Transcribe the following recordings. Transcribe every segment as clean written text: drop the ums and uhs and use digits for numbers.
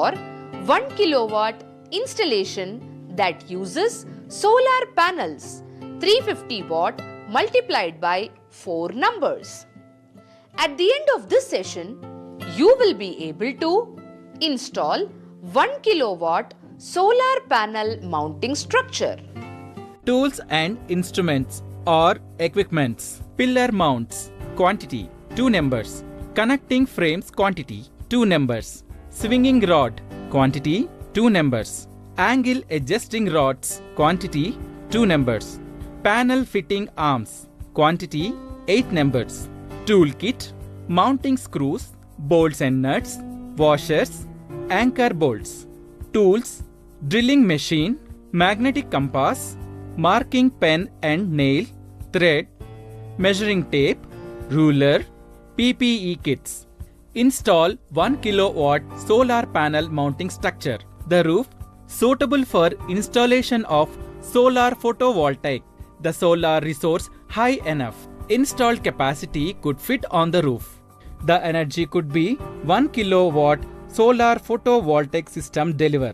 or 1 kilowatt installation that uses solar panels 350 watt multiplied by 4 numbers. At the end of this session, you will be able to install 1 kilowatt solar panel mounting structure. Tools and instruments or equipments. Pillar mounts quantity 2 numbers. Connecting frames quantity 2 numbers. Swinging rod quantity 2 numbers. Angle adjusting rods quantity 2 numbers. Panel fitting arms quantity 8 numbers. Toolkit, mounting screws, bolts and nuts, washers, anchor bolts. Tools, drilling machine, magnetic compass, marking pen and nail, thread, measuring tape, ruler, PPE kits. Install 1 kilowatt solar panel mounting structure. The roof suitable for installation of solar photovoltaic. The solar resource high enough. Installed capacity could fit on the roof. The energy could be 1 kilowatt solar photovoltaic system deliver.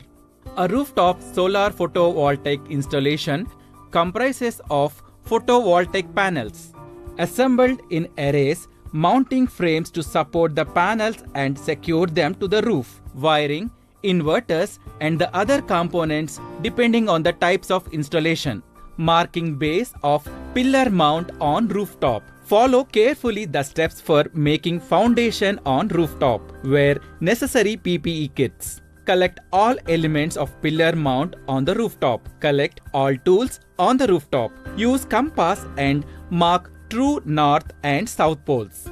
A rooftop solar photovoltaic installation comprises of photovoltaic panels assembled in arrays, mounting frames to support the panels and secure them to the roof, wiring, inverters and the other components depending on the types of installation. Marking base of pillar mount on rooftop. Follow carefully the steps for making foundation on rooftop. Wear necessary PPE kits. Collect all elements of pillar mount on the rooftop. Collect all tools on the rooftop. Use compass and mark true north and south poles.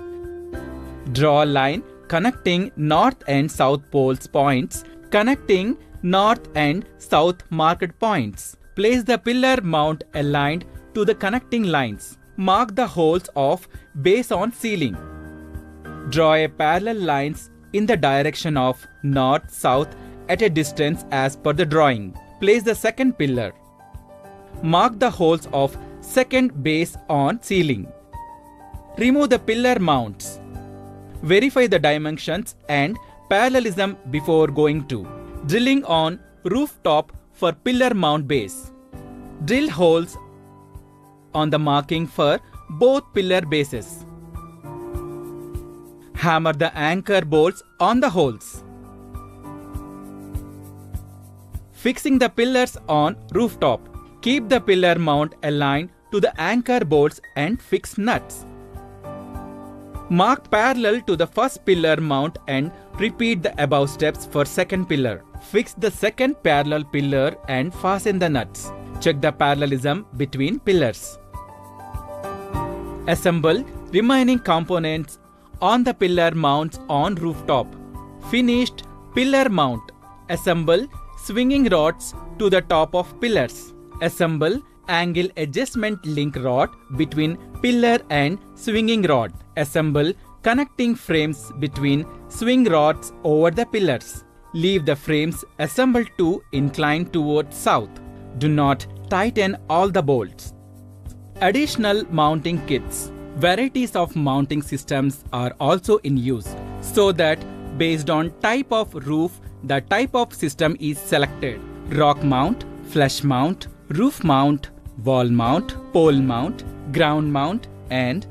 Draw a line connecting north and south poles points. Connecting north and south marked points. Place the pillar mount aligned to the connecting lines. Mark the holes of base on ceiling. Draw a parallel lines in the direction of north-south at a distance as per the drawing. Place the second pillar. Mark the holes of second base on ceiling. Remove the pillar mounts. Verify the dimensions and parallelism before going to drilling on rooftop for pillar mount base. Drill holes on the marking for both pillar bases. Hammer the anchor bolts on the holes. Fixing the pillars on rooftop. Keep the pillar mount aligned to the anchor bolts and fix nuts. Mark parallel to the first pillar mount and repeat the above steps for second pillar. Fix the second parallel pillar and fasten the nuts. Check the parallelism between pillars. Assemble remaining components on the pillar mounts on rooftop. Finished pillar mount. Assemble swinging rods to the top of pillars. Assemble angle adjustment link rod between pillar and swinging rod. Assemble connecting frames between swing rods over the pillars. Leave the frames assembled to incline towards south. Do not tighten all the bolts. Additional mounting kits. Varieties of mounting systems are also in use, so that based on type of roof, the type of system is selected. Rock mount, flush mount, roof mount, wall mount, pole mount, ground mount and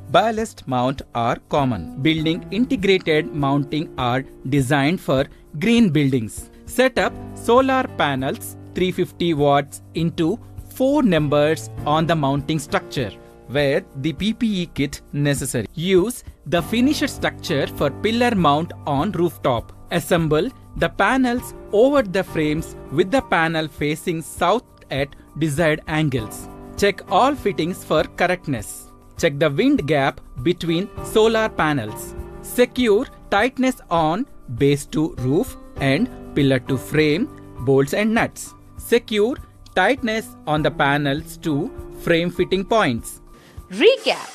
ballast mount are common. Building integrated mounting are designed for green buildings. Set up solar panels 350 watts into 4 numbers on the mounting structure. Wear the PPE kit necessary. Use the finished structure for pillar mount on rooftop. Assemble the panels over the frames with the panel facing south at desired angles. Check all fittings for correctness. Check the wind gap between solar panels. Secure tightness on base to roof and pillar to frame, bolts and nuts. Secure tightness on the panels to frame fitting points. Recap.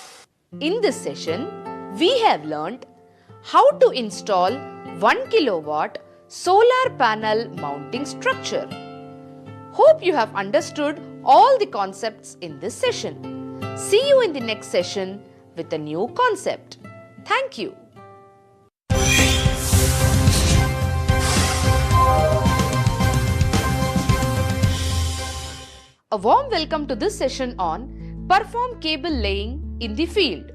In this session, we have learnt how to install 1 kilowatt solar panel mounting structure. Hope you have understood all the concepts in this session. See you in the next session with a new concept. Thank you. A warm welcome to this session on Perform Cable Laying in the Field.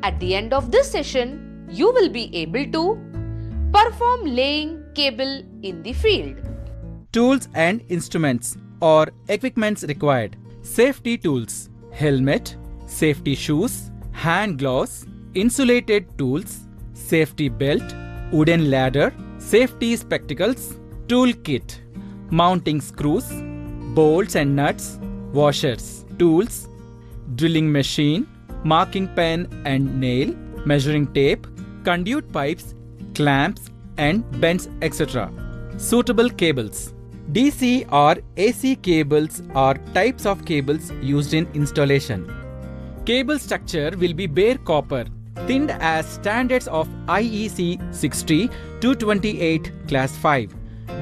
At the end of this session, you will be able to perform laying cable in the field. Tools and instruments or equipments required. Safety tools: helmet, safety shoes, hand gloves, insulated tools, safety belt, wooden ladder, safety spectacles, tool kit, mounting screws, bolts and nuts, washers, tools, drilling machine, marking pen and nail, measuring tape, conduit pipes, clamps and bends, etc. Suitable cables. DC or AC cables are types of cables used in installation. Cable structure will be bare copper, thinned as standards of IEC 60-228 Class 5.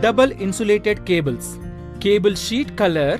Double insulated cables. Cable sheet color: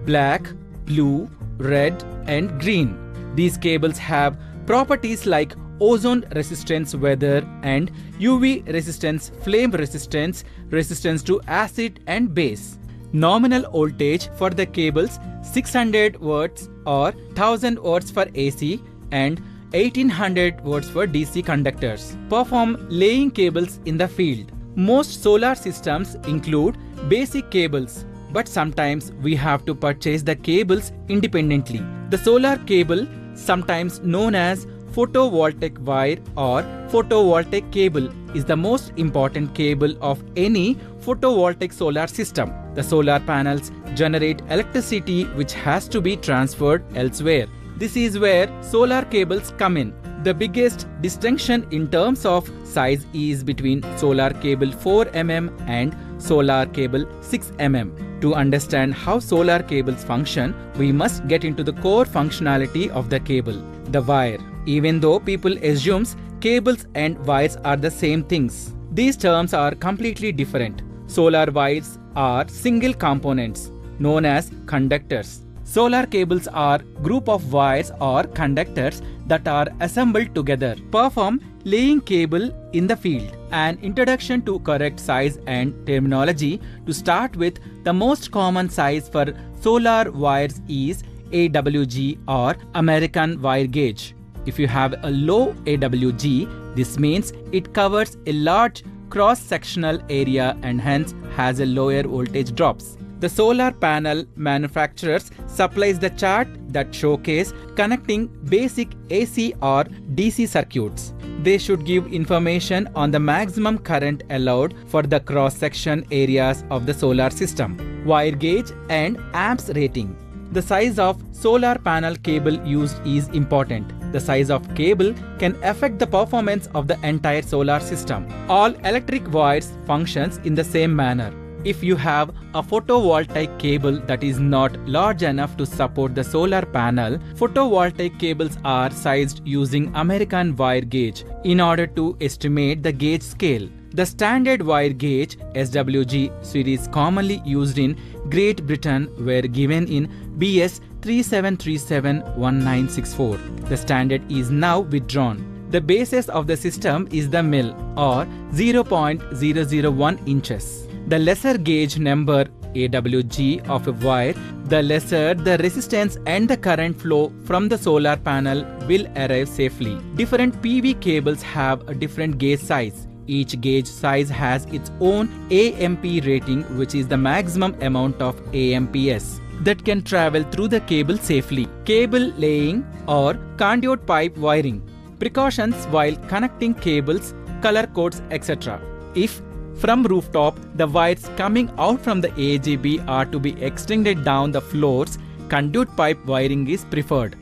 black, blue, red and green. These cables have properties like ozone resistance weather and UV resistance, flame resistance, resistance to acid and base. Nominal voltage for the cables 600 watts or 1000 watts for AC and 1800 watts for DC conductors. Perform laying cables in the field. Most solar systems include basic cables, but sometimes we have to purchase the cables independently. The solar cable, sometimes known as photovoltaic wire or photovoltaic cable, is the most important cable of any photovoltaic solar system. The solar panels generate electricity which has to be transferred elsewhere. This is where solar cables come in. The biggest distinction in terms of size is between solar cable 4 mm and solar cable 6 mm. To understand how solar cables function, we must get into the core functionality of the cable, the wire. Even though people assume cables and wires are the same things, these terms are completely different. Solar wires are single components known as conductors. Solar cables are group of wires or conductors that are assembled together. Perform laying cable in the field. An introduction to correct size and terminology. To start with, the most common size for solar wires is AWG or American wire gauge. If you have a low AWG, this means it covers a large cross-sectional area and hence has a lower voltage drops. The solar panel manufacturers supplies the chart that showcase connecting basic AC or DC circuits. They should give information on the maximum current allowed for the cross-section areas of the solar system, wire gauge and amps rating. The size of solar panel cable used is important. The size of cable can affect the performance of the entire solar system. All electric wires functions in the same manner. If you have a photovoltaic cable that is not large enough to support the solar panel, photovoltaic cables are sized using American wire gauge in order to estimate the gauge scale. The standard wire gauge SWG series commonly used in Great Britain were given in BS 37371964. The standard is now withdrawn. The basis of the system is the mil or 0.001 inches. The lesser gauge number AWG of a wire, the lesser the resistance and the current flow from the solar panel will arrive safely. Different PV cables have a different gauge size. Each gauge size has its own AMP rating, which is the maximum amount of AMPS that can travel through the cable safely. Cable laying or conduit pipe wiring. Precautions while connecting cables, color codes, etc. If from rooftop, the wires coming out from the AGB are to be extended down the floors, conduit pipe wiring is preferred.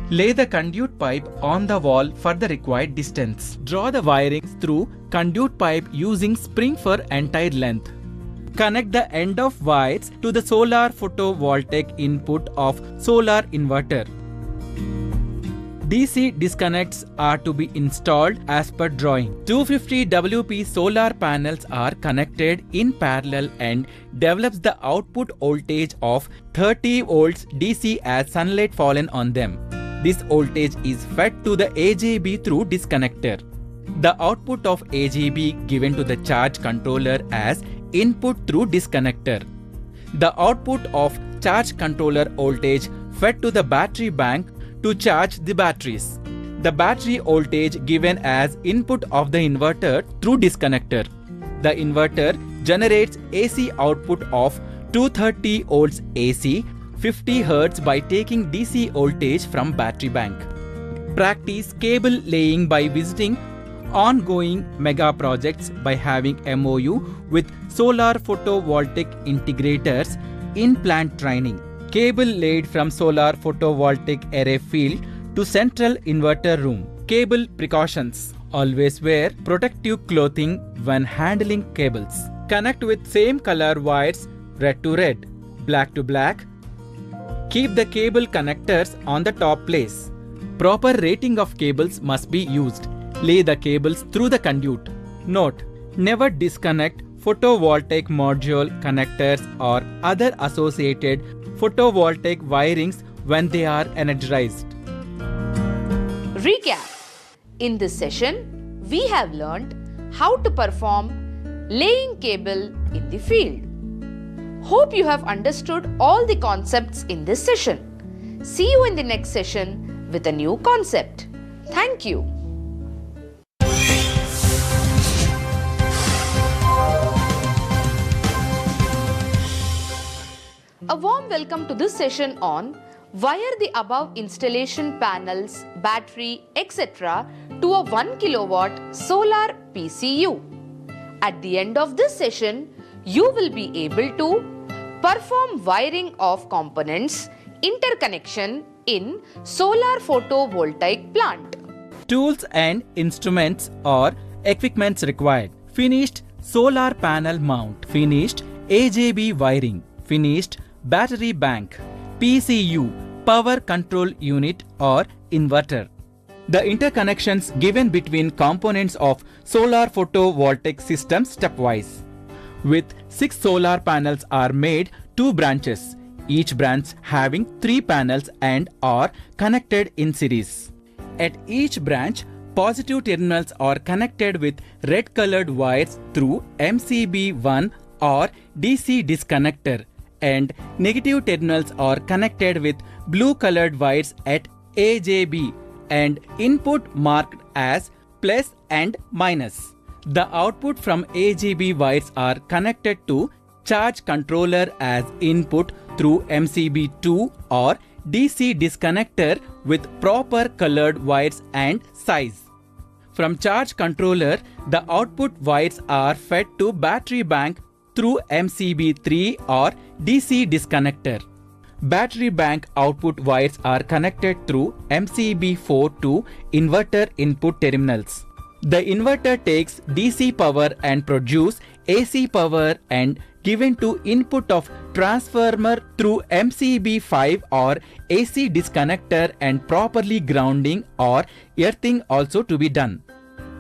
Lay the conduit pipe on the wall for the required distance. Draw the wirings through conduit pipe using spring for entire length. Connect the end of wires to the solar photovoltaic input of solar inverter. DC disconnects are to be installed as per drawing. 250 WP solar panels are connected in parallel and develops the output voltage of 30 volts DC as sunlight fallen on them. This voltage is fed to the AGB through disconnector. The output of AGB given to the charge controller as input through disconnector. The output of charge controller voltage fed to the battery bank to charge the batteries. The battery voltage given as input of the inverter through disconnector. The inverter generates AC output of 230 volts AC 50 Hz by taking DC voltage from battery bank. Practice cable laying by visiting ongoing mega projects by having MOU with solar photovoltaic integrators in plant training. Cable laid from solar photovoltaic array field to central inverter room. Cable precautions. Always wear protective clothing when handling cables. Connect with same color wires, red to red, black to black. Keep the cable connectors on the top place. Proper rating of cables must be used. Lay the cables through the conduit. Note: never disconnect photovoltaic module connectors or other associated photovoltaic wirings when they are energized. Recap. In this session, we have learnt how to perform laying cable in the field. Hope you have understood all the concepts in this session. See you in the next session with a new concept. Thank you. A warm welcome to this session on wire the above installation panels, battery, etc. to a 1 kilowatt solar PCU. At the end of this session, you will be able to perform wiring of components, interconnection in solar photovoltaic plant. Tools and instruments or equipments required. Finished solar panel mount. Finished AJB wiring. Finished battery bank. PCU, power control unit or inverter. The interconnections given between components of solar photovoltaic system stepwise. With 6 solar panels are made 2 branches, each branch having 3 panels and are connected in series. At each branch, positive terminals are connected with red colored wires through MCB1 or DC disconnector, and negative terminals are connected with blue colored wires at AJB and input marked as plus and minus. The output from AJB wires are connected to charge controller as input through MCB2 or DC disconnector with proper colored wires and size. From charge controller, the output wires are fed to battery bank through MCB3 or DC disconnector. Battery bank output wires are connected through MCB4 to inverter input terminals. The inverter takes DC power and produce AC power and given to input of transformer through MCB5 or AC disconnector and properly grounding or earthing also to be done.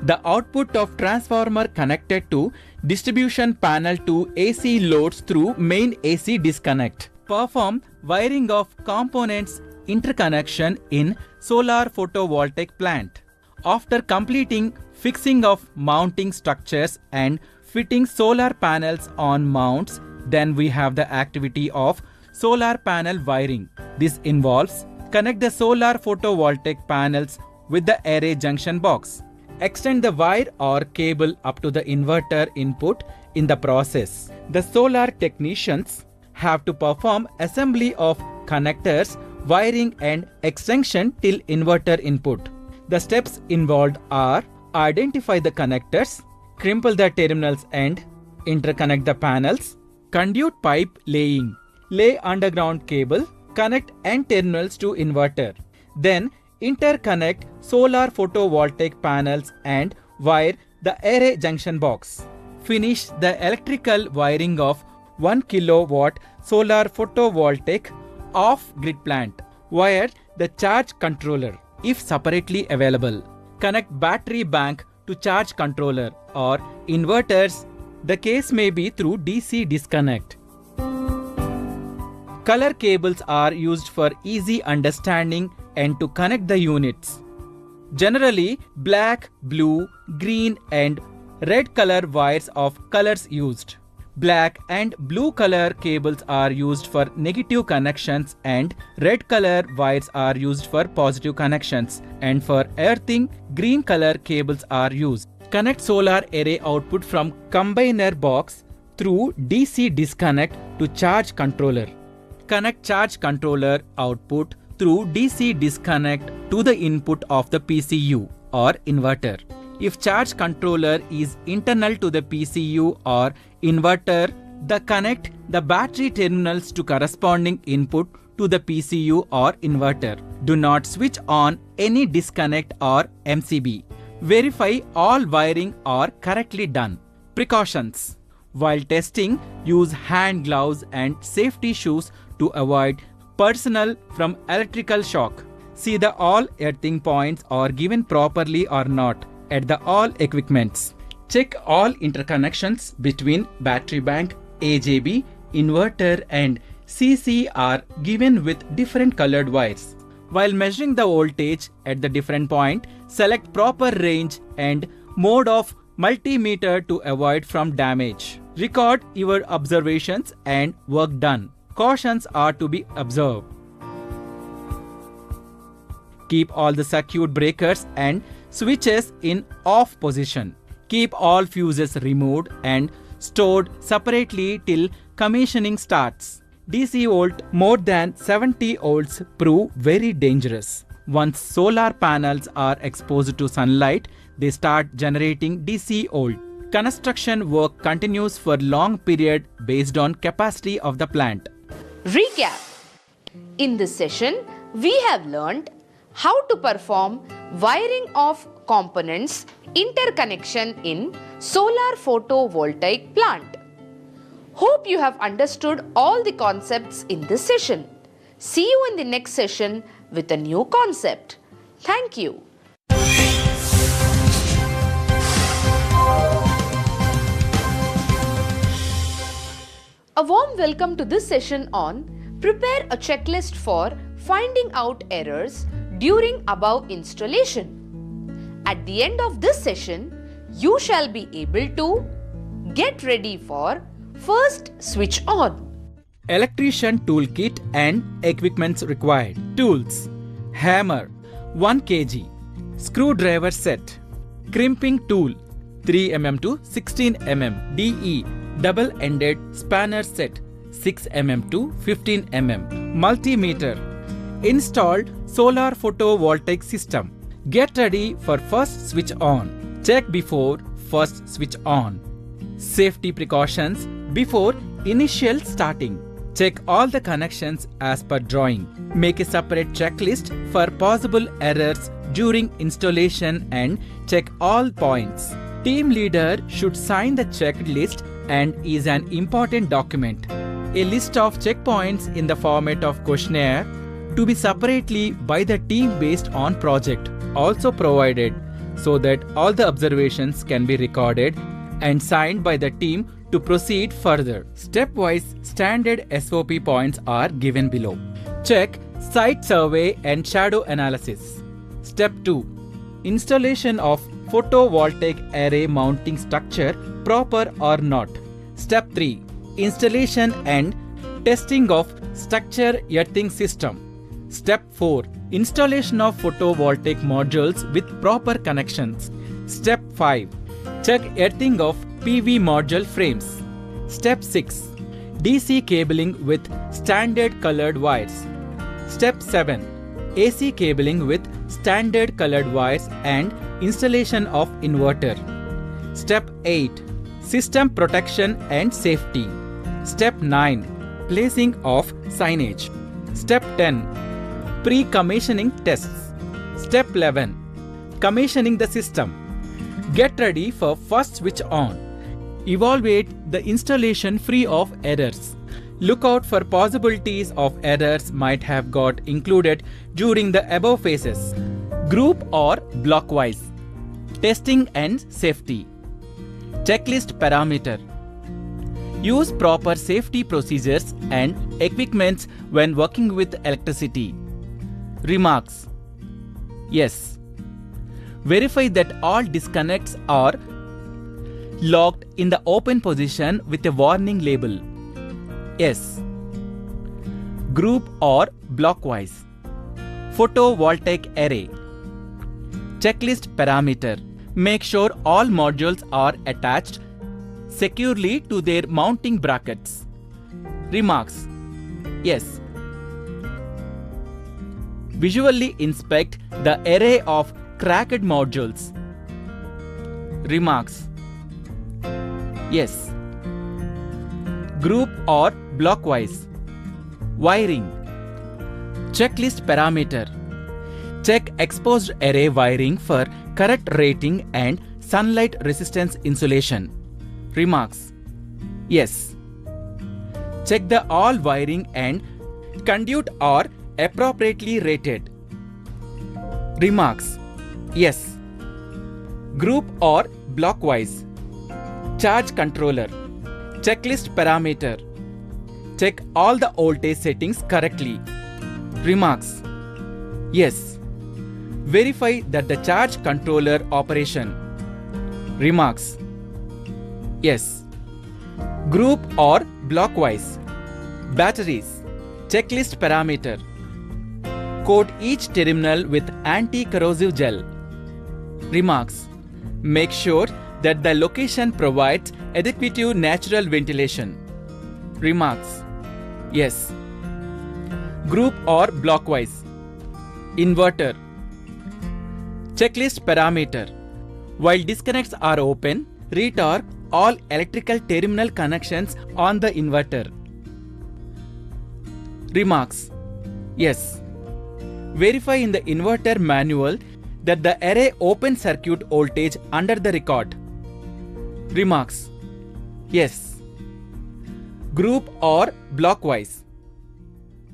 The output of transformer connected to distribution panel to AC loads through main AC disconnect. Perform wiring of components interconnection in solar photovoltaic plant. After completing fixing of mounting structures and fitting solar panels on mounts, then we have the activity of solar panel wiring. This involves connect the solar photovoltaic panels with the array junction box. Extend the wire or cable up to the inverter input in the process. The solar technicians have to perform assembly of connectors, wiring and extension till inverter input. The steps involved are identify the connectors, crumple the terminals and interconnect the panels, conduit pipe laying, lay underground cable, connect end terminals to inverter. Then interconnect solar photovoltaic panels and wire the array junction box. Finish the electrical wiring of 1 kilowatt solar photovoltaic off-grid plant. Wire the charge controller if separately available. Connect battery bank to charge controller or inverters. The case may be through DC disconnect. Color cables are used for easy understanding and to connect the units. Generally, black, blue, green and red color wires of colors used. Black and blue color cables are used for negative connections and red color wires are used for positive connections, and for earthing, green color cables are used. Connect solar array output from combiner box through DC disconnect to charge controller. Connect charge controller output through DC disconnect to the input of the PCU or inverter. If charge controller is internal to the PCU or inverter, connect the battery terminals to corresponding input to the PCU or inverter. Do not switch on any disconnect or MCB. Verify all wiring are correctly done. Precautions. While testing, use hand gloves and safety shoes to avoid personal from electrical shock. See the all earthing points are given properly or not at the all equipments. Check all interconnections between battery bank, AJB, inverter and CC are given with different colored wires. While measuring the voltage at the different point, select proper range and mode of multimeter to avoid from damage. Record your observations and work done. Cautions are to be observed. Keep all the circuit breakers and switches in off position. Keep all fuses removed and stored separately till commissioning starts. DC volt more than 70 volts prove very dangerous. Once solar panels are exposed to sunlight, they start generating DC volt. Construction work continues for long period based on capacity of the plant. Recap. In this session, we have learned how to perform wiring of components interconnection in solar photovoltaic plant. Hope you have understood all the concepts in this session. See you in the next session with a new concept. Thank you. A warm welcome to this session on prepare a checklist for finding out errors during above installation. At the end of this session, you shall be able to get ready for first switch on. Electrician toolkit and equipments required. Tools: hammer 1 kg, screwdriver set, crimping tool 3 mm to 16 mm, DE double-ended spanner set 6 mm to 15 mm, multimeter. Installed solar photovoltaic system. Get ready for first switch on. Check before first switch on. Safety precautions before initial starting. Check all the connections as per drawing. Make a separate checklist for possible errors during installation and check all points. Team leader should sign the checklist and is an important document. A list of checkpoints in the format of questionnaire to be separately by the team based on project also provided so that all the observations can be recorded and signed by the team to proceed further. Stepwise standard SOP points are given below. Check site survey and shadow analysis. Step 2. Installation of photovoltaic array mounting structure proper or not. Step 3. Installation and testing of structure earthing system. Step 4. Installation of photovoltaic modules with proper connections. Step 5. Check earthing of PV module frames. Step 6. DC cabling with standard colored wires. Step 7. AC cabling with standard colored wires and installation of inverter. Step 8. System protection and safety. Step 9. Placing of signage. Step 10. Pre-commissioning tests. Step 11. Commissioning the system. Get ready for first switch on. Evaluate the installation free of errors. Look out for possibilities of errors might have got included during the above phases. Group or blockwise. Testing and safety. Checklist parameter. Use proper safety procedures and equipments when working with electricity. Remarks. Yes. Verify that all disconnects are Locked in the open position with a warning label. S. Group or blockwise. Photovoltaic array. Checklist parameter. Make sure all modules are attached securely to their mounting brackets. Remarks. Yes. Visually inspect the array of cracked modules. Remarks. Yes. Group or blockwise. Wiring. Checklist parameter. Check exposed array wiring for correct rating and sunlight resistance insulation. Remarks. Yes. Check the all wiring and conduit are appropriately rated. Remarks. Yes. Group or blockwise. Charge controller. Checklist parameter. Check all the voltage settings correctly. Remarks. Yes. Verify that the charge controller operation. Remarks. Yes. Group or blockwise. Batteries. Checklist parameter. Coat each terminal with anti-corrosive gel. Remarks. Make sure that the location provides adequate natural ventilation. Remarks. Yes. Group or blockwise. Inverter. Checklist parameter. While disconnects are open, retorque all electrical terminal connections on the inverter. Remarks. Yes. Verify in the inverter manual that the array open circuit voltage under the record. Remarks. Yes. Group or blockwise.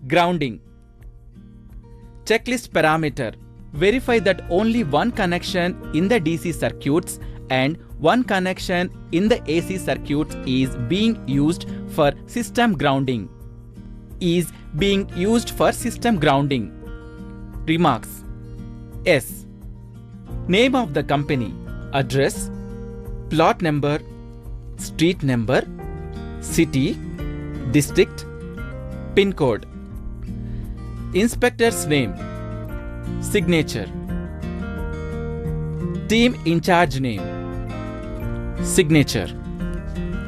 Grounding. Checklist parameter. Verify that only one connection in the DC circuits and one connection in the AC circuits is being used for system grounding. Remarks. S. Name of the company, address, plot number, street number, city, district, pin code. Inspector's name, signature. Team in charge name, signature.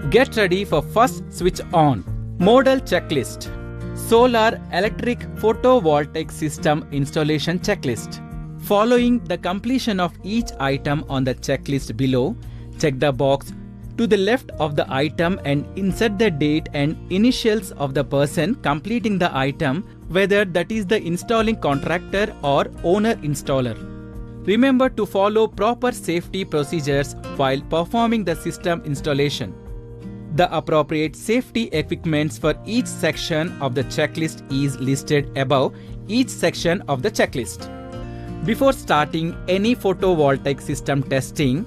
Get ready for first switch on. Model checklist. Solar electric photovoltaic system installation checklist. Following the completion of each item on the checklist below, check the box to the left of the item and insert the date and initials of the person completing the item, whether that is the installing contractor or owner installer. Remember to follow proper safety procedures while performing the system installation. The appropriate safety equipments for each section of the checklist is listed above each section of the checklist. Before starting any photovoltaic system testing,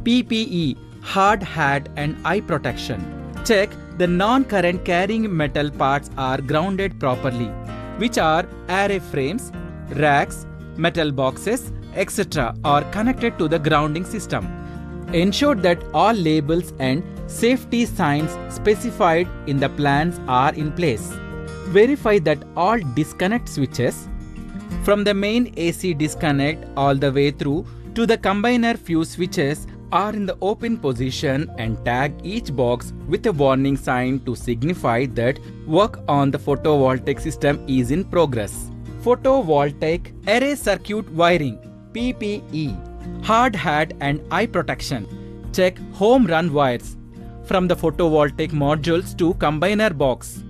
PPE, hard hat and eye protection. Check the non-current carrying metal parts are grounded properly, which are array frames, racks, metal boxes, etc. are connected to the grounding system. Ensure that all labels and safety signs specified in the plans are in place. Verify that all disconnect switches from the main AC disconnect all the way through to the combiner fuse switches are in the open position and tag each box with a warning sign to signify that work on the photovoltaic system is in progress. Photovoltaic array circuit wiring, PPE, hard hat and eye protection. Check home run wires from the photovoltaic modules to combiner box.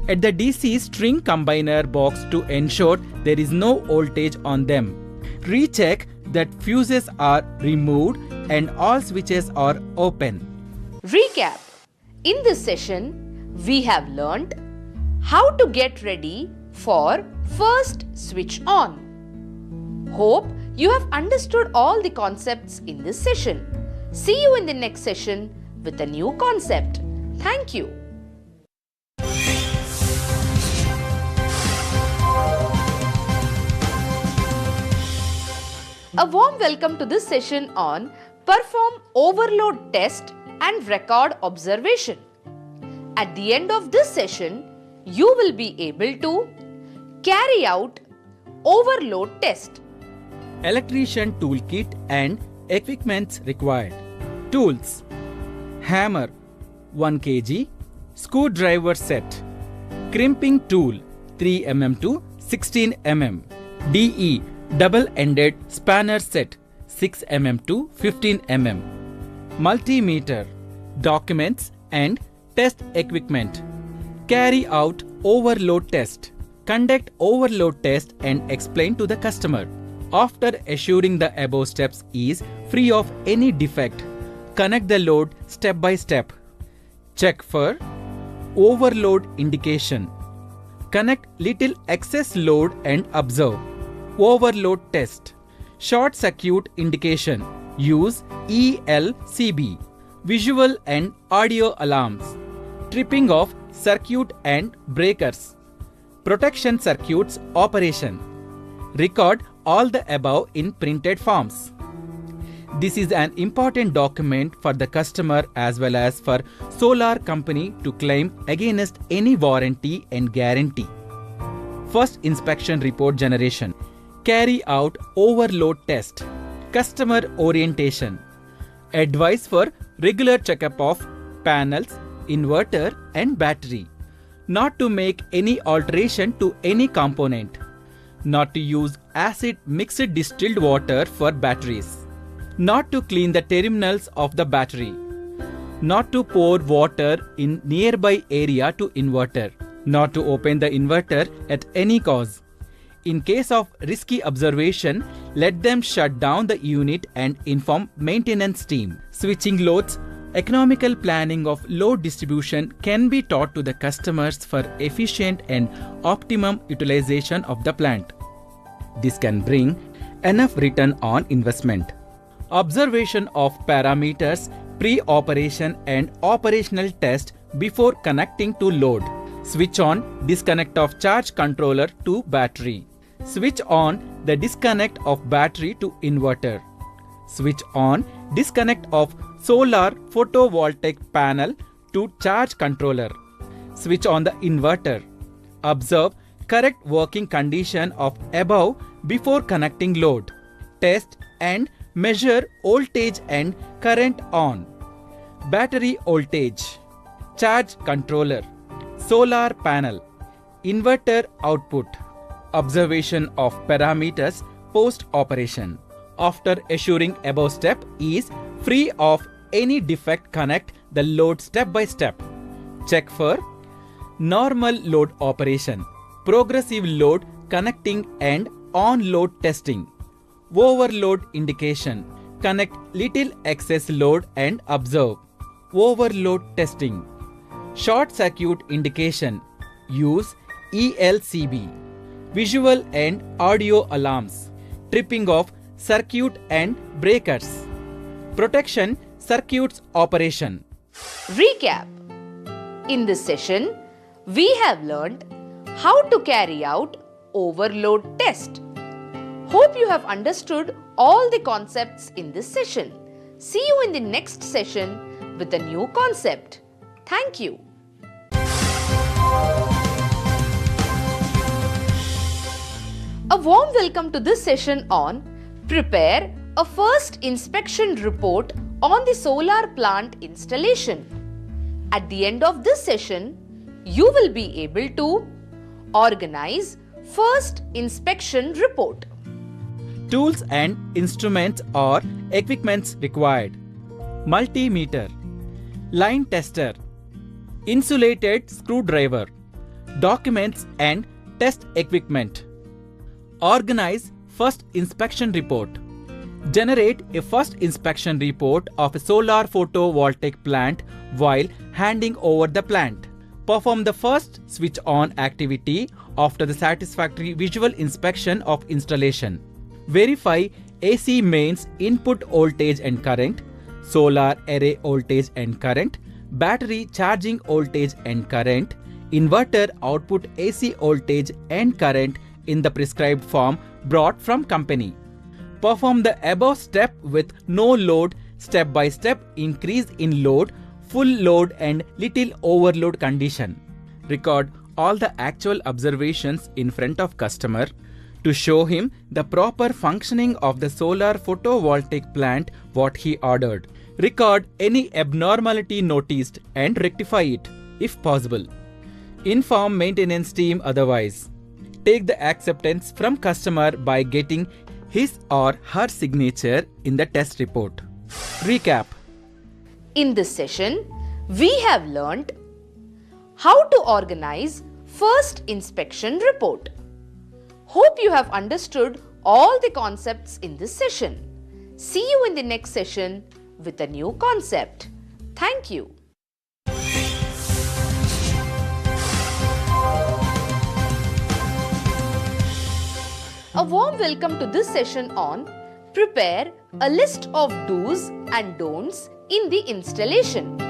At the DC string combiner box to ensure there is no voltage on them. Recheck that fuses are removed and all switches are open. Recap. In this session, we have learnt how to get ready for first switch on. Hope you have understood all the concepts in this session. See you in the next session with a new concept. Thank you. A warm welcome to this session on Perform Overload Test and record observation. At the end of this session, you will be able to carry out overload test. Electrician toolkit and equipments required. Tools: hammer 1 kg, screwdriver set, crimping tool 3 mm to 16 mm, DE double-ended spanner set 6 mm to 15 mm, multimeter, documents and test equipment. Carry out overload test. Conduct overload test and explain to the customer. After assuring the above steps is free of any defect, connect the load step by step. Check for overload indication. Connect little excess load and observe. Overload test. Short circuit indication. Use ELCB. Visual and audio alarms. Tripping of circuit and breakers. Protection circuits operation. Record all the above in printed forms. This is an important document for the customer as well as for solar company to claim against any warranty and guarantee. First inspection report generation. Carry out overload test. Customer orientation. Advice for regular checkup of panels, inverter and battery. Not to make any alteration to any component. Not to use acid mixed distilled water for batteries. Not to clean the terminals of the battery. Not to pour water in nearby area to inverter. Not to open the inverter at any cost. In case of risky observation, let them shut down the unit and inform maintenance team. Switching loads. Economical planning of load distribution can be taught to the customers for efficient and optimum utilization of the plant. This can bring enough return on investment. Observation of parameters pre-operation and operational test before connecting to load. Switch on disconnect of charge controller to battery. Switch on the disconnect of battery to inverter. Switch on disconnect of solar photovoltaic panel to charge controller. Switch on the inverter. Observe correct working condition of above before connecting load. Test and measure voltage and current on. Battery voltage. Charge controller. Solar panel. Inverter output. Observation of parameters post operation. After assuring above step is free of any defect, connect the load step by step. Check for normal load operation, progressive load connecting and on load testing. Overload indication. Connect little excess load and observe. Overload testing. Short circuit indication. Use ELCB. Visual and audio alarms. Tripping of circuit and breakers. Protection circuits operation. Recap. In this session, we have learnt how to carry out overload test. Hope you have understood all the concepts in this session. See you in the next session with a new concept. Thank you. A warm welcome to this session on Prepare a first inspection report on the solar plant installation. At the end of this session, you will be able to organize first inspection report. Tools and instruments or equipments required. Multimeter, line tester, insulated screwdriver, documents and test equipment. Organize first inspection report. Generate a first inspection report of a solar photovoltaic plant while handing over the plant. Perform the first switch on activity after the satisfactory visual inspection of installation. Verify AC mains input voltage and current, solar array voltage and current, battery charging voltage and current, inverter output AC voltage and current in the prescribed form brought from company. Perform the above step with no load step-by-step increase in load, full load and little overload condition. Record all the actual observations in front of customer to show him the proper functioning of the solar photovoltaic plant what he ordered. Record any abnormality noticed and rectify it if possible. Inform maintenance team otherwise. Take the acceptance from customer by getting his or her signature in the test report. Recap. In this session, we have learnt how to organize first inspection report. Hope you have understood all the concepts in this session. See you in the next session with a new concept. Thank you. A warm welcome to this session on prepare a list of do's and don'ts in the installation.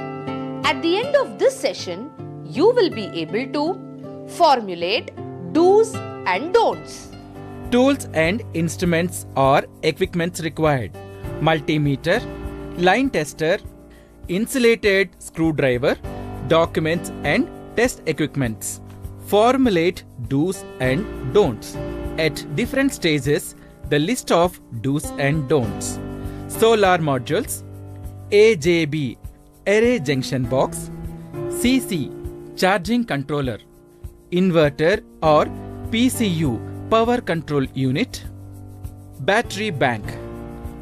At the end of this session, you will be able to formulate do's and don'ts. Tools and instruments or equipments required: multimeter, line tester, insulated screwdriver, documents and test equipments. Formulate do's and don'ts. At different stages, the list of do's and don'ts. Solar modules, AJB, array junction box, CC, charging controller, inverter or PCU, power control unit, battery bank.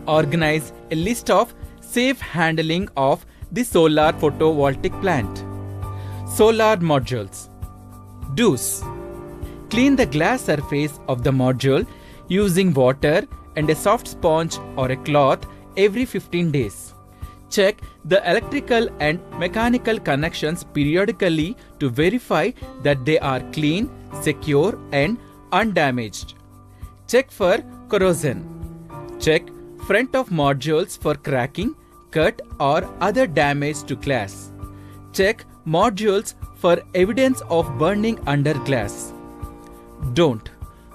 Organize a list of safe handling of the solar photovoltaic plant. Solar modules. Do's. Clean the glass surface of the module using water and a soft sponge or a cloth every 15 days. Check the electrical and mechanical connections periodically to verify that they are clean, secure and undamaged. Check for corrosion. Check front of modules for cracking, cut or other damage to glass. Check modules for evidence of burning under glass. Don't.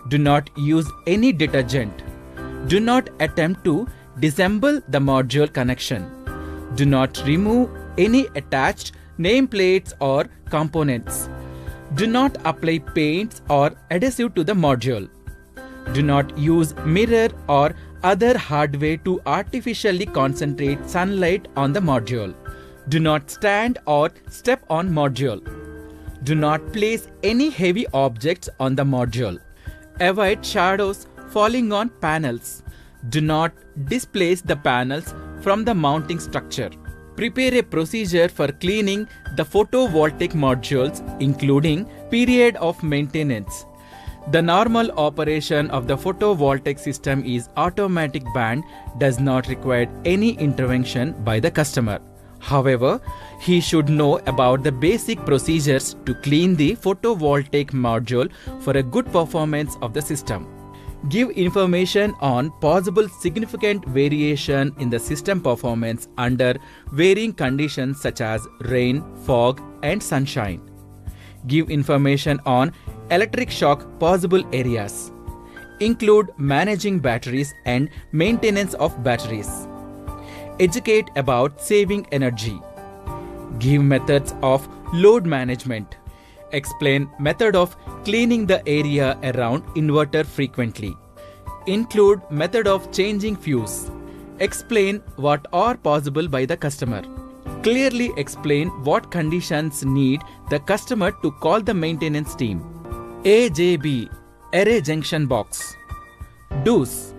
Do not use any detergent. Do not attempt to disassemble the module connection. Do not remove any attached nameplates or components. Do not apply paints or adhesive to the module. Do not use mirror or other hardware to artificially concentrate sunlight on the module. Do not stand or step on module. Do not place any heavy objects on the module. Avoid shadows falling on panels. Do not displace the panels from the mounting structure. Prepare a procedure for cleaning the photovoltaic modules, including period of maintenance. The normal operation of the photovoltaic system is automatic and does not require any intervention by the customer. However, he should know about the basic procedures to clean the photovoltaic module for a good performance of the system. Give information on possible significant variation in the system performance under varying conditions such as rain, fog, and sunshine. Give information on electric shock possible areas. Include managing batteries and maintenance of batteries. Educate about saving energy. Give methods of load management. Explain method of cleaning the area around inverter frequently. Include method of changing fuse. Explain what are possible by the customer. Clearly explain what conditions need the customer to call the maintenance team. AJB, array junction box. Do's.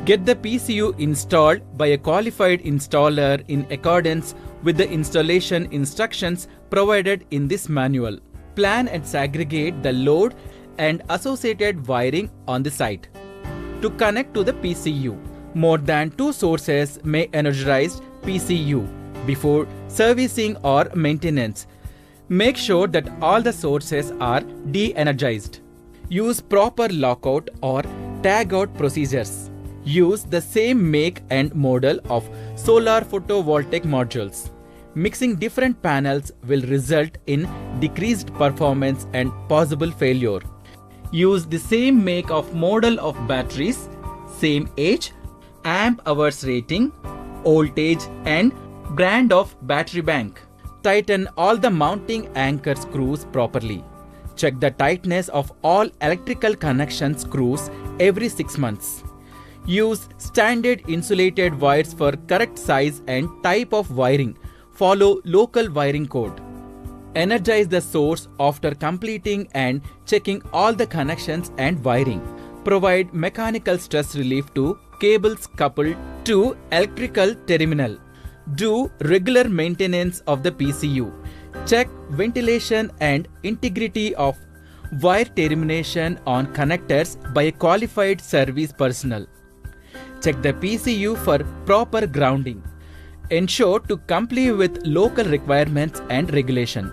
Get the PCU installed by a qualified installer in accordance with the installation instructions provided in this manual. Plan and segregate the load and associated wiring on the site. To connect to the PCU, more than 2 sources may energize PCU before servicing or maintenance. Make sure that all the sources are de-energized. Use proper lockout or tag-out procedures. Use the same make and model of solar photovoltaic modules. Mixing different panels will result in decreased performance and possible failure. Use the same make of model of batteries, same age, amp hours rating, voltage and brand of battery bank. Tighten all the mounting anchor screws properly. Check the tightness of all electrical connection screws every 6 months. Use standard insulated wires for correct size and type of wiring. Follow local wiring code. Energize the source after completing and checking all the connections and wiring. Provide mechanical stress relief to cables coupled to electrical terminal. Do regular maintenance of the PCU. Check ventilation and integrity of wire termination on connectors by a qualified service personnel. Check the PCU for proper grounding. Ensure to comply with local requirements and regulation.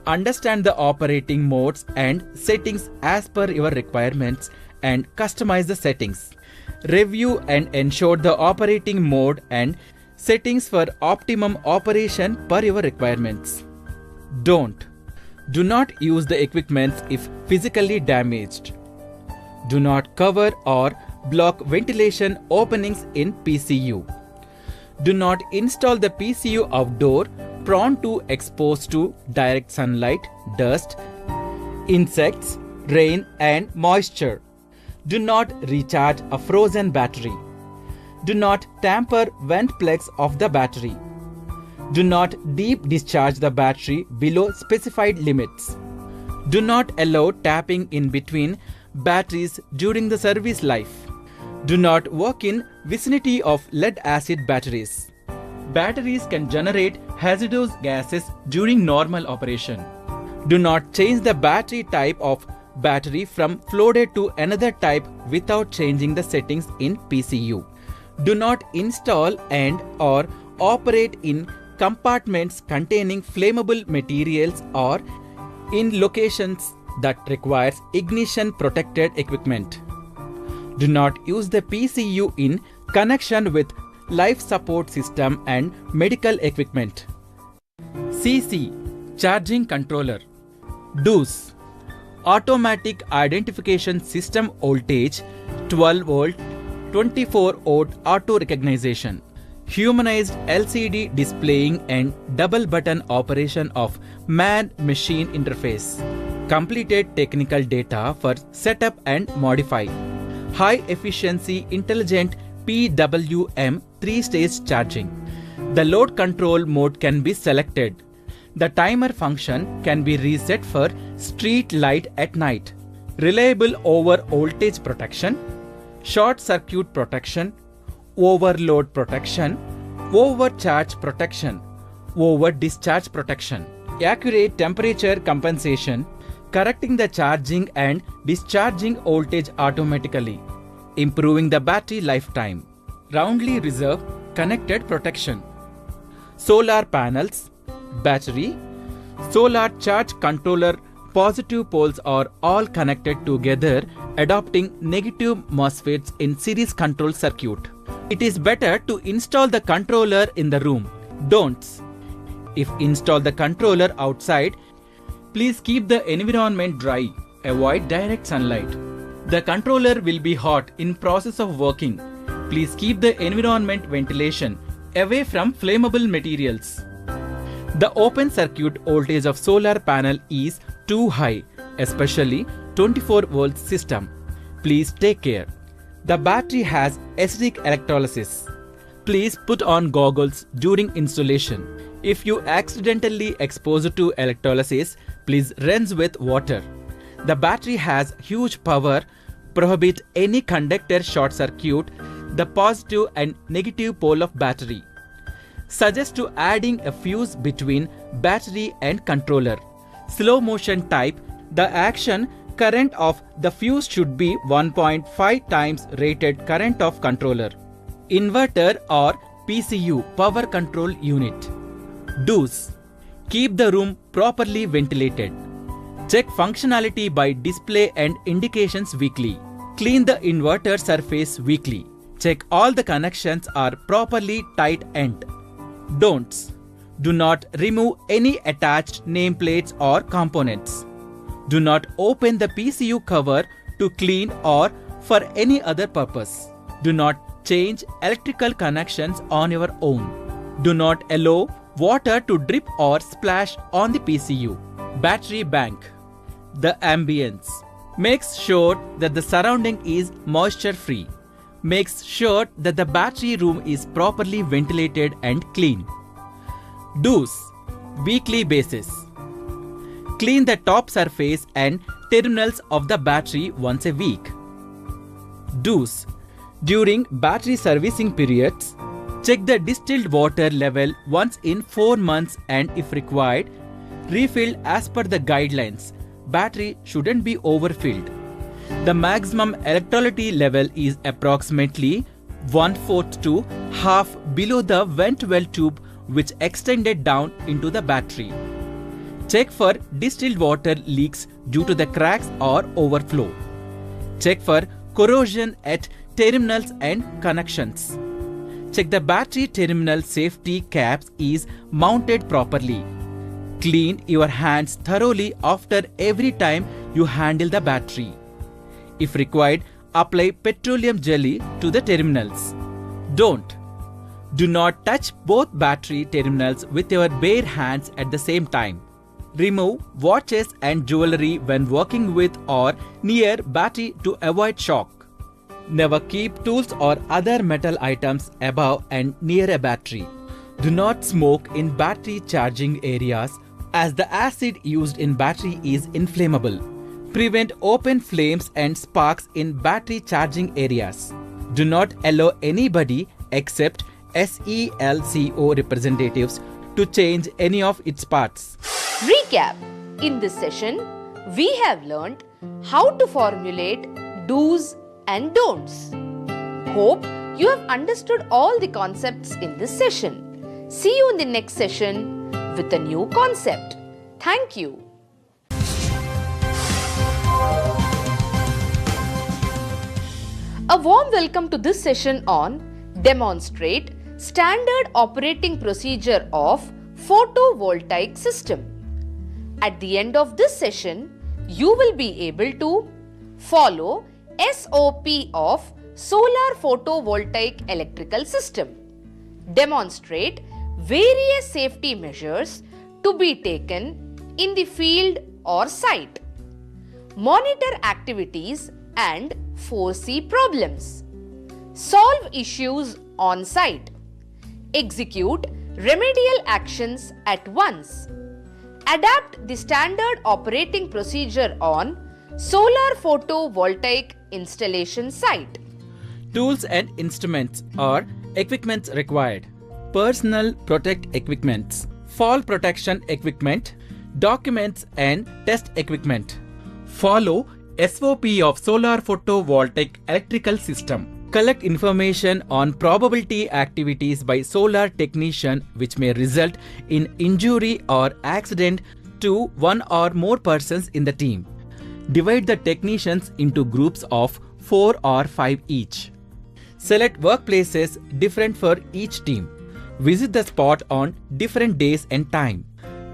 Understand the operating modes and settings as per your requirements and customize the settings. Review and ensure the operating mode and settings for optimum operation per your requirements. Do not use the equipment if physically damaged. Do not cover or block ventilation openings in PCU. Do not install the PCU outdoor, prone to exposed to direct sunlight, dust, insects, rain and moisture. Do not recharge a frozen battery. Do not tamper vent plugs of the battery. Do not deep discharge the battery below specified limits. Do not allow tapping in between batteries during the service life. Do not work in vicinity of lead acid batteries. Batteries can generate hazardous gases during normal operation. Do not change the battery type of battery from flooded to another type without changing the settings in PCU. Do not install and or operate in compartments containing flammable materials or in locations that requires ignition protected equipment. Do not use the PCU in connection with life support system and medical equipment. CC Charging Controller. DOS Automatic Identification System Voltage 12 volt 24 volt auto recognition. Humanized LCD displaying and double button operation of man-machine interface. Completed technical data for setup and modify. High efficiency intelligent PWM 3-stage charging. The load control mode can be selected. The timer function can be reset for street light at night. Reliable over voltage protection, short circuit protection, overload protection, overcharge protection, over discharge protection. Accurate temperature compensation, correcting the charging and discharging voltage automatically, improving the battery lifetime. Roundly reserve connected protection. Solar panels, battery, solar charge controller. Positive poles are all connected together, adopting negative MOSFETs in series control circuit. It is better to install the controller in the room. Don'ts. If install the controller outside, please keep the environment dry. Avoid direct sunlight. The controller will be hot in process of working. Please keep the environment ventilation away from flammable materials. The open circuit voltage of solar panel is too high, especially 24 volt system. Please take care. The battery has acidic electrolysis. Please put on goggles during installation. If you accidentally expose to electrolysis, please rinse with water. The battery has huge power. Prohibit any conductor short circuit the positive and negative pole of battery. Suggest to adding a fuse between battery and controller. Slow motion type, the action current of the fuse should be 1.5 times rated current of controller. Inverter or PCU power control unit. Do's. Keep the room properly ventilated. Check functionality by display and indications weekly. Clean the inverter surface weekly. Check all the connections are properly tight end. Don'ts. Do not remove any attached nameplates or components. Do not open the PCU cover to clean or for any other purpose. Do not Change electrical connections on your own. Do not allow water to drip or splash on the PCU. Battery bank. The ambience. Makes sure that the surrounding is moisture free. Makes sure that the battery room is properly ventilated and clean. Do's. Weekly basis. Clean the top surface and terminals of the battery once a week. Do's. During battery servicing periods, check the distilled water level once in 4 months and if required, refill as per the guidelines. Battery shouldn't be overfilled. The maximum electrolyte level is approximately 1/4 to half below the vent well tube which extended down into the battery. Check for distilled water leaks due to the cracks or overflow. Check for corrosion at terminals and connections. Check the battery terminal safety caps is mounted properly. Clean your hands thoroughly after every time you handle the battery. If required, apply petroleum jelly to the terminals. Do not touch both battery terminals with your bare hands at the same time. Remove watches and jewelry when working with or near battery to avoid shock. Never keep tools or other metal items above and near a battery. Do not smoke in battery charging areas as the acid used in battery is inflammable. Prevent open flames and sparks in battery charging areas. Do not allow anybody except SELCO representatives to change any of its parts. Recap. In this session, we have learnt how to formulate do's and don'ts. Hope you have understood all the concepts in this session. See you in the next session with a new concept. Thank you. A warm welcome to this session on Demonstrate Standard Operating Procedure of Photovoltaic System. At the end of this session, you will be able to follow SOP of Solar Photovoltaic Electrical System. Demonstrate various safety measures to be taken in the field or site. Monitor activities and foresee problems. Solve issues on site. Execute remedial actions at once. Adapt the standard operating procedure on solar photovoltaic installation site. Tools and instruments or equipments required. Personal protect equipments, fall protection equipment, documents and test equipment. Follow SOP of solar photovoltaic electrical system. Collect information on probability activities by solar technician which may result in injury or accident to one or more persons in the team. Divide the technicians into groups of 4 or 5 each. Select workplaces different for each team. Visit the spot on different days and time.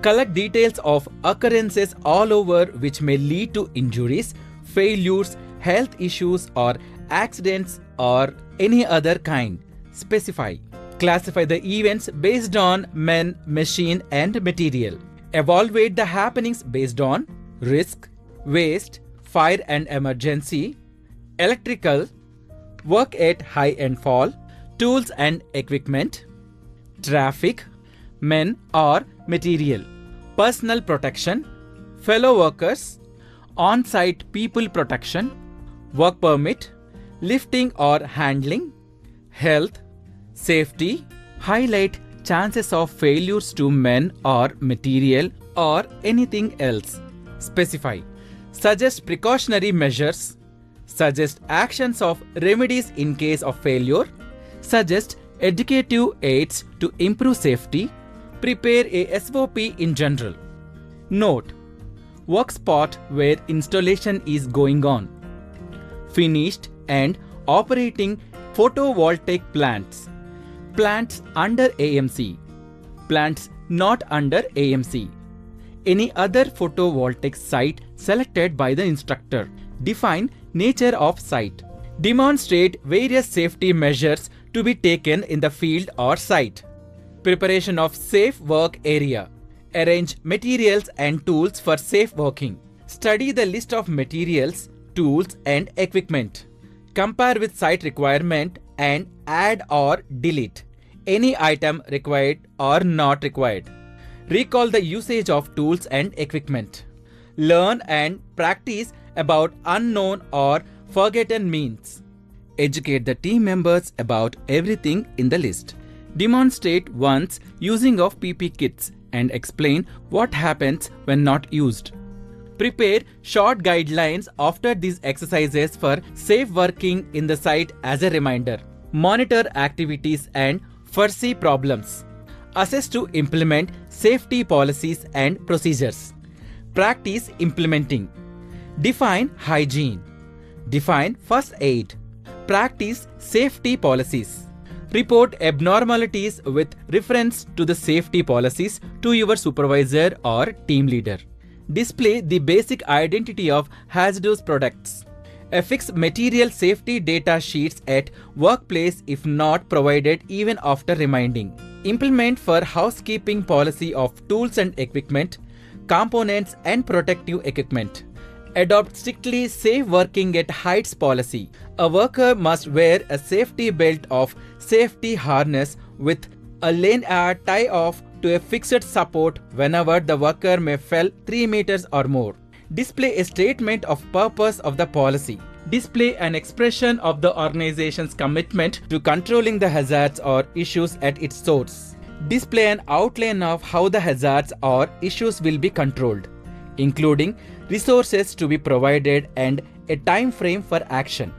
Collect details of occurrences all over which may lead to injuries, failures, health issues or accidents or any other kind. Specify. Classify the events based on men, machine and material. Evaluate the happenings based on risk, waste, fire and emergency, electrical, work at high and fall, tools and equipment, traffic, men or material, personal protection, fellow workers, on-site people protection, work permit, lifting or handling, health, safety, highlight chances of failures to men or material or anything else. Specify. Suggest precautionary measures. Suggest actions of remedies in case of failure. Suggest educative aids to improve safety. Prepare a SOP in general. Note. Work spot where installation is going on. Finished and operating photovoltaic plants. Plants under AMC. Plants not under AMC. Any other photovoltaic site selected by the instructor. Define nature of site. Demonstrate various safety measures to be taken in the field or site. Preparation of safe work area. Arrange materials and tools for safe working. Study the list of materials, tools and equipment. Compare with site requirement and add or delete any item required or not required. Recall the usage of tools and equipment. Learn and practice about unknown or forgotten means. Educate the team members about everything in the list. Demonstrate once using of PP kits and explain what happens when not used. Prepare short guidelines after these exercises for safe working in the site as a reminder. Monitor activities and foresee problems. Assess to implement safety policies and procedures. Practice implementing. Define hygiene. Define first aid. Practice safety policies. Report abnormalities with reference to the safety policies to your supervisor or team leader. Display the basic identity of hazardous products. Affix material safety data sheets at workplace if not provided even after reminding. Implement for housekeeping policy of tools and equipment, components and protective equipment. Adopt strictly safe working at heights policy. A worker must wear a safety belt of safety harness with a lanyard tie off to a fixed support whenever the worker may fall 3 meters or more. Display a statement of purpose of the policy. Display an expression of the organization's commitment to controlling the hazards or issues at its source. Display an outline of how the hazards or issues will be controlled, including resources to be provided and a time frame for action.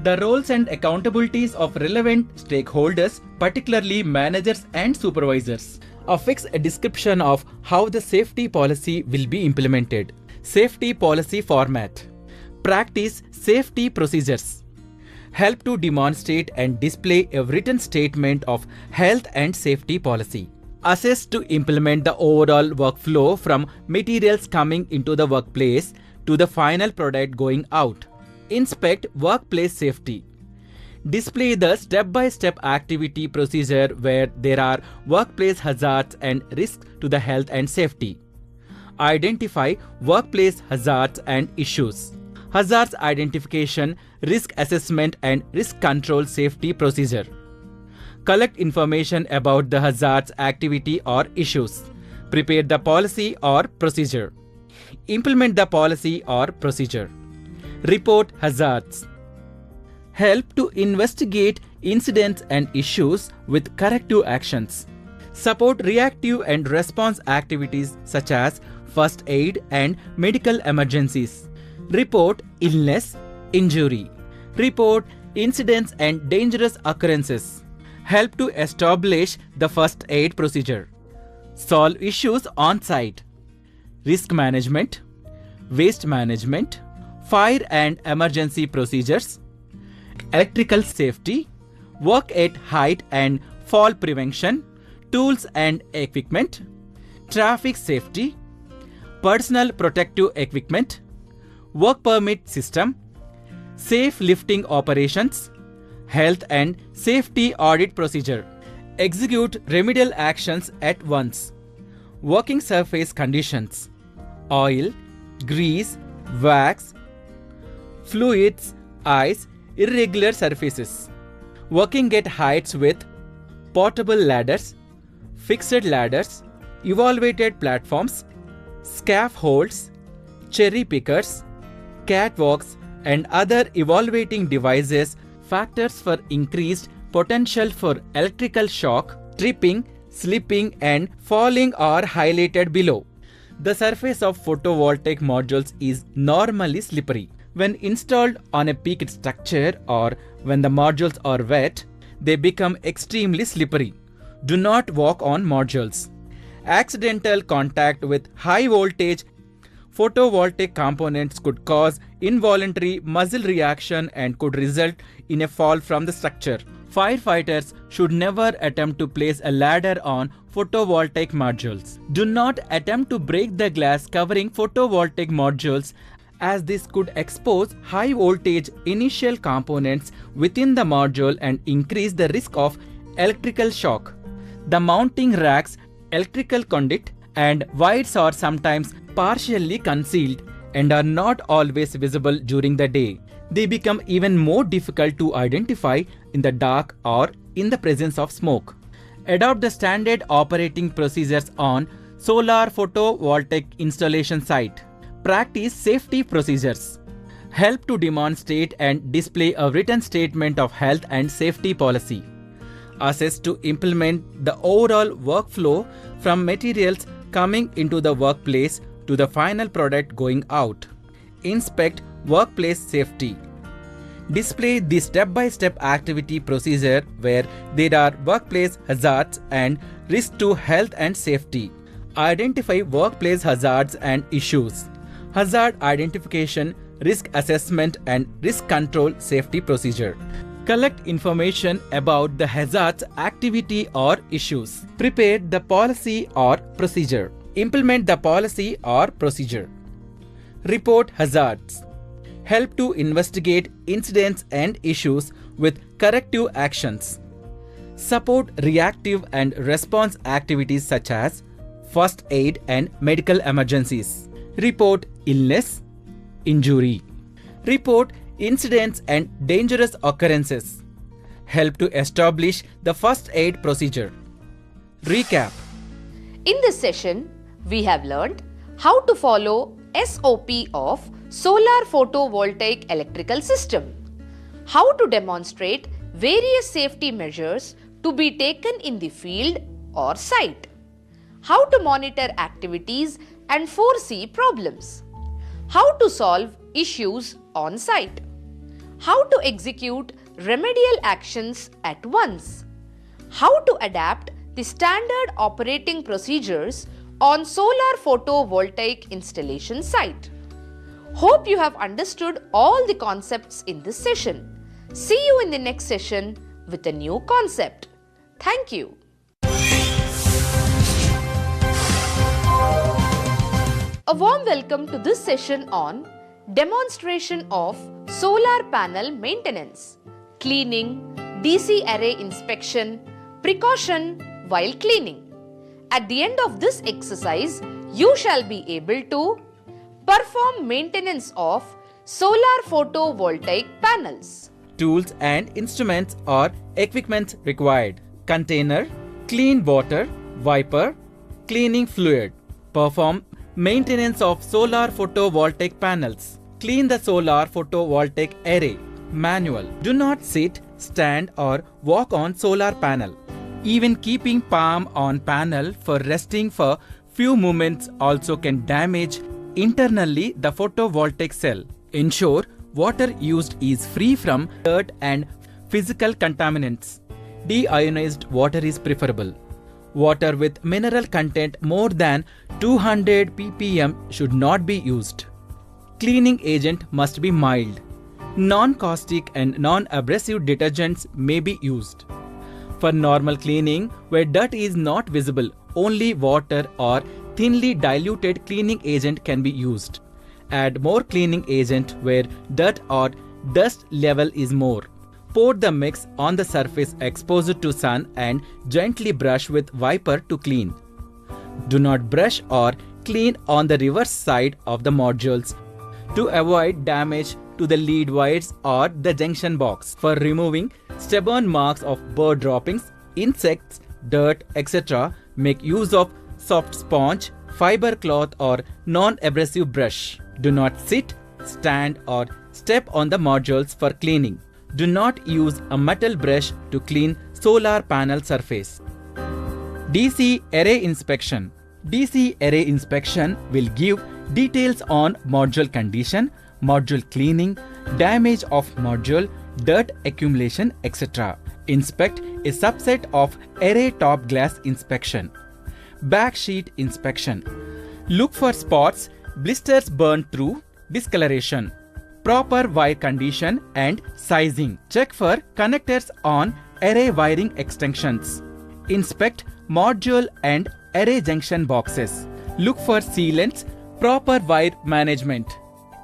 The roles and accountabilities of relevant stakeholders, particularly managers and supervisors. Affix a description of how the safety policy will be implemented. Safety policy format. Practice safety procedures. Help to demonstrate and display a written statement of health and safety policy. Assess to implement the overall workflow from materials coming into the workplace to the final product going out. Inspect workplace safety. Display the step-by-step activity procedure where there are workplace hazards and risks to the health and safety. Identify workplace hazards and issues. Hazards identification, risk assessment and risk control safety procedure. Collect information about the hazards activity or issues. Prepare the policy or procedure. Implement the policy or procedure. Report hazards. Help to investigate incidents and issues with corrective actions. Support reactive and response activities such as first aid and medical emergencies. Report illness, injury. Report incidents and dangerous occurrences. Help to establish the first aid procedure. Solve issues on site. Risk management, waste management, fire and emergency procedures, electrical safety, work at height and fall prevention, tools and equipment, traffic safety, personal protective equipment, work permit system, safe lifting operations, health and safety audit procedure. Execute remedial actions at once. Working surface conditions, oil, grease, wax, fluids, ice, irregular surfaces. Working at heights with portable ladders, fixed ladders, elevated platforms, scaffolds, cherry pickers, catwalks and other evaluating devices. Factors for increased potential for electrical shock, tripping, slipping and falling are highlighted below. The surface of photovoltaic modules is normally slippery. When installed on a peaked structure or when the modules are wet, they become extremely slippery. Do not walk on modules. Accidental contact with high voltage photovoltaic components could cause involuntary muscle reaction and could result in a fall from the structure. Firefighters should never attempt to place a ladder on photovoltaic modules. Do not attempt to break the glass covering photovoltaic modules as this could expose high voltage initial components within the module and increase the risk of electrical shock. The mounting racks, electrical conduit, and wires are sometimes partially concealed and are not always visible during the day. They become even more difficult to identify in the dark or in the presence of smoke. Adopt the standard operating procedures on solar photovoltaic installation site. Practice safety procedures. Help to demonstrate and display a written statement of health and safety policy. Assess to implement the overall workflow from materials coming into the workplace to the final product going out. Inspect workplace safety. Display the step-by-step activity procedure where there are workplace hazards and risks to health and safety. Identify workplace hazards and issues. Hazard identification, risk assessment and risk control safety procedure. Collect information about the hazards, activity or issues. Prepare the policy or procedure. Implement the policy or procedure. Report hazards. Help to investigate incidents and issues with corrective actions. Support reactive and response activities such as first aid and medical emergencies. Report illness, injury. Report incidents and dangerous occurrences. Help to establish the first aid procedure. Recap. In this session, we have learned how to follow SOP of solar photovoltaic electrical system, how to demonstrate various safety measures to be taken in the field or site, how to monitor activities and foresee problems, how to solve issues on site, how to execute remedial actions at once, how to adapt the standard operating procedures on solar photovoltaic installation site. Hope you have understood all the concepts in this session. See you in the next session with a new concept. Thank you. A warm welcome to this session on demonstration of solar panel maintenance, cleaning, DC array inspection, precaution while cleaning. At the end of this exercise, you shall be able to perform maintenance of solar photovoltaic panels. Tools and instruments or equipment required. Container, clean water, wiper, cleaning fluid. Perform maintenance of solar photovoltaic panels. Clean the solar photovoltaic array. Manual. Do not sit, stand or walk on solar panel. Even keeping palm on panel for resting for few moments also can damage internally the photovoltaic cell. Ensure water used is free from dirt and physical contaminants. Deionized water is preferable. Water with mineral content more than 200 ppm should not be used. Cleaning agent must be mild. Non-caustic and non-abrasive detergents may be used. For normal cleaning, where dirt is not visible, only water or thinly diluted cleaning agent can be used. Add more cleaning agent where dirt or dust level is more. Pour the mix on the surface exposed to sun and gently brush with wiper to clean. Do not brush or clean on the reverse side of the modules to avoid damage to the lead wires or the junction box. For removing stubborn marks of bird droppings, insects, dirt, etc., make use of soft sponge, fiber cloth or non-abrasive brush. Do not sit, stand or step on the modules for cleaning. Do not use a metal brush to clean solar panel surface. DC array inspection. DC array inspection will give details on module condition, module cleaning, damage of module, dirt accumulation, etc. Inspect a subset of array top glass inspection. Back sheet inspection. Look for spots, blisters burned through, discoloration. Proper wire condition and sizing. Check for connectors on array wiring extensions. Inspect module and array junction boxes. Look for sealants, proper wire management.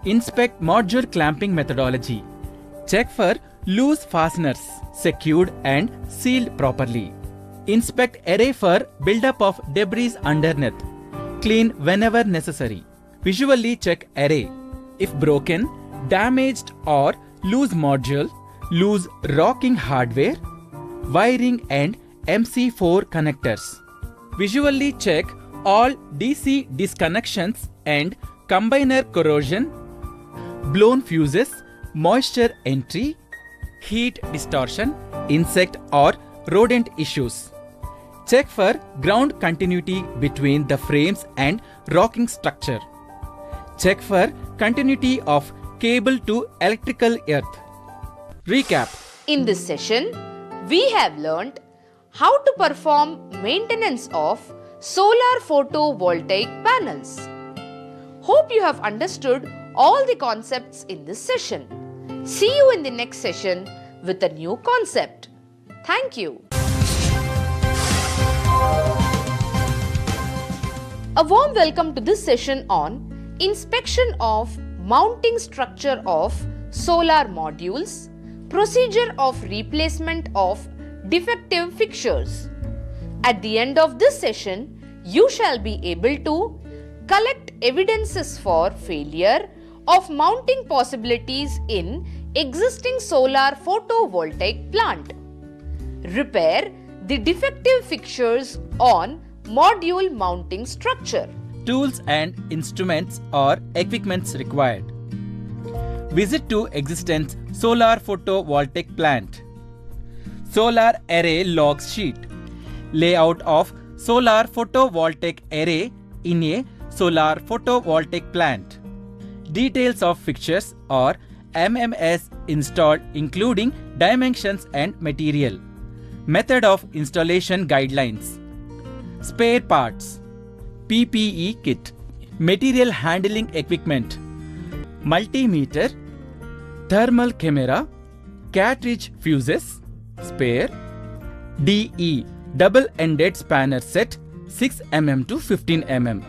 Inspect module clamping methodology. Check for loose fasteners, secured and sealed properly. Inspect array for buildup of debris underneath. Clean whenever necessary. Visually check array. If broken, damaged or loose module, loose rocking hardware, wiring and MC4 connectors. Visually check all DC disconnections and combiner corrosion, blown fuses, moisture entry, heat distortion, insect or rodent issues. Check for ground continuity between the frames and rocking structure. Check for continuity of cable to electrical earth. Recap. In this session, we have learnt how to perform maintenance of solar photovoltaic panels. Hope you have understood all the concepts in this session. See you in the next session with a new concept. Thank you. A warm welcome to this session on inspection of mounting structure of solar modules, procedure of replacement of defective fixtures. At the end of this session, you shall be able to collect evidences for failure of mounting possibilities in existing solar photovoltaic plant, repair the defective fixtures on module mounting structure. Tools and instruments or equipments required. Visit to existing solar photovoltaic plant. Solar array logs sheet. Layout of solar photovoltaic array in a solar photovoltaic plant. Details of fixtures or MMS installed including dimensions and material. Method of installation guidelines. Spare parts. PPE kit. Material handling equipment. Multimeter. Thermal camera. Cartridge fuses. Spare. DE. Double-ended spanner set 6 mm to 15 mm.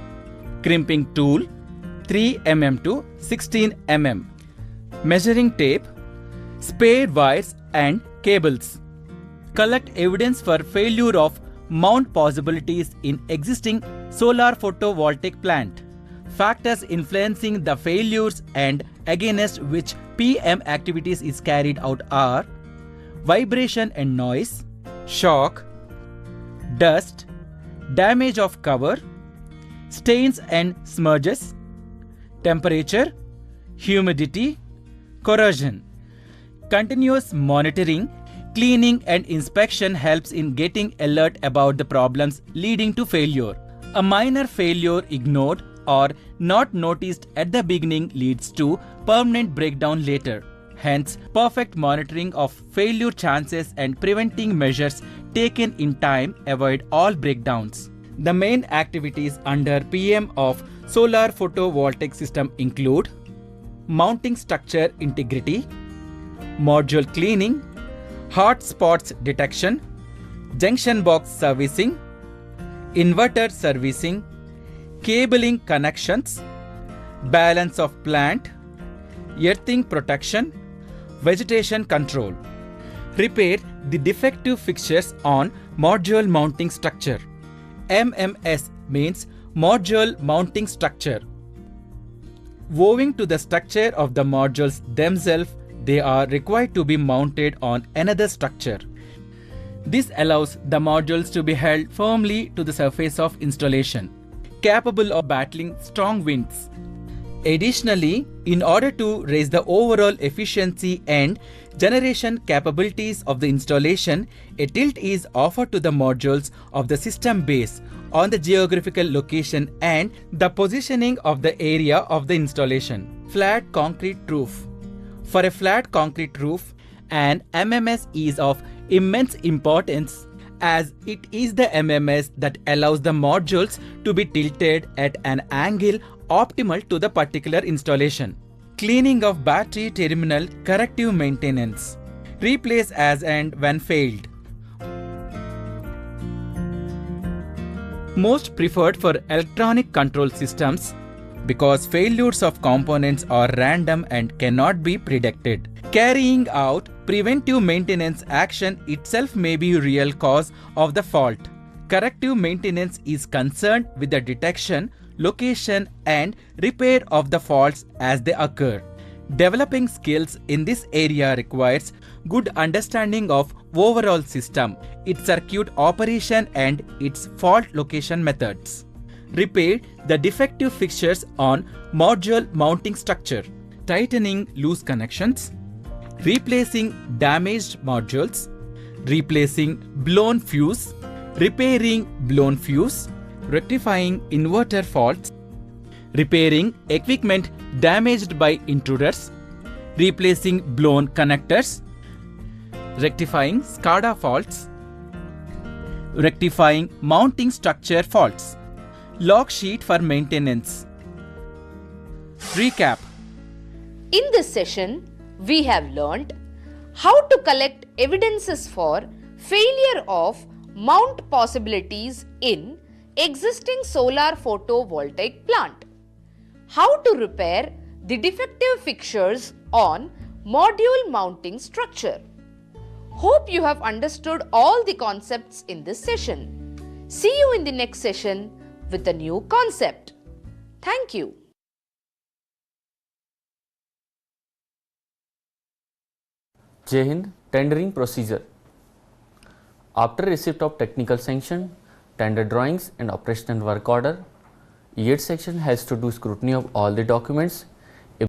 Crimping tool 3 mm to 16 mm. Measuring tape. Spare wires and cables. Collect evidence for failure of mount possibilities in existing solar photovoltaic plant. Factors influencing the failures and against which PM activities is carried out are vibration and noise, shock, dust, damage of cover, stains and smudges, temperature, humidity, corrosion. Continuous monitoring, cleaning and inspection helps in getting alert about the problems leading to failure. A minor failure ignored or not noticed at the beginning leads to permanent breakdown later. Hence, perfect monitoring of failure chances and preventing measures taken in time avoid all breakdowns. The main activities under PM of solar photovoltaic system include mounting structure integrity, module cleaning, hot spots detection, junction box servicing, inverter servicing, cabling connections, balance of plant, earthing protection, vegetation control. Repair the defective fixtures on module mounting structure. MMS means module mounting structure. Owing to the structure of the modules themselves, they are required to be mounted on another structure. This allows the modules to be held firmly to the surface of installation, capable of battling strong winds. Additionally, in order to raise the overall efficiency and generation capabilities of the installation, a tilt is offered to the modules of the system base on the geographical location and the positioning of the area of the installation. Flat concrete roof. For a flat concrete roof, an MMS is of immense importance as it is the MMS that allows the modules to be tilted at an angle optimal to the particular installation. Cleaning of battery terminal corrective maintenance. Replace as and when failed. Most preferred for electronic control systems, because failures of components are random and cannot be predicted. Carrying out preventive maintenance action itself may be a real cause of the fault. Corrective maintenance is concerned with the detection, location and repair of the faults as they occur. Developing skills in this area requires good understanding of overall system, its circuit operation and its fault location methods. Repair the defective fixtures on module mounting structure, tightening loose connections, replacing damaged modules, replacing blown fuse, repairing blown fuse, rectifying inverter faults, repairing equipment damaged by intruders, replacing blown connectors, rectifying SCADA faults, rectifying mounting structure faults. Log sheet for maintenance. Recap. In this session, we have learnt how to collect evidences for failure of mount possibilities in existing solar photovoltaic plant, how to repair the defective fixtures on module mounting structure. Hope you have understood all the concepts in this session. See you in the next session with a new concept. Thank you. Jai Hind. Tendering procedure. After receipt of technical sanction, tender drawings and operational work order, E8 section has to do scrutiny of all the documents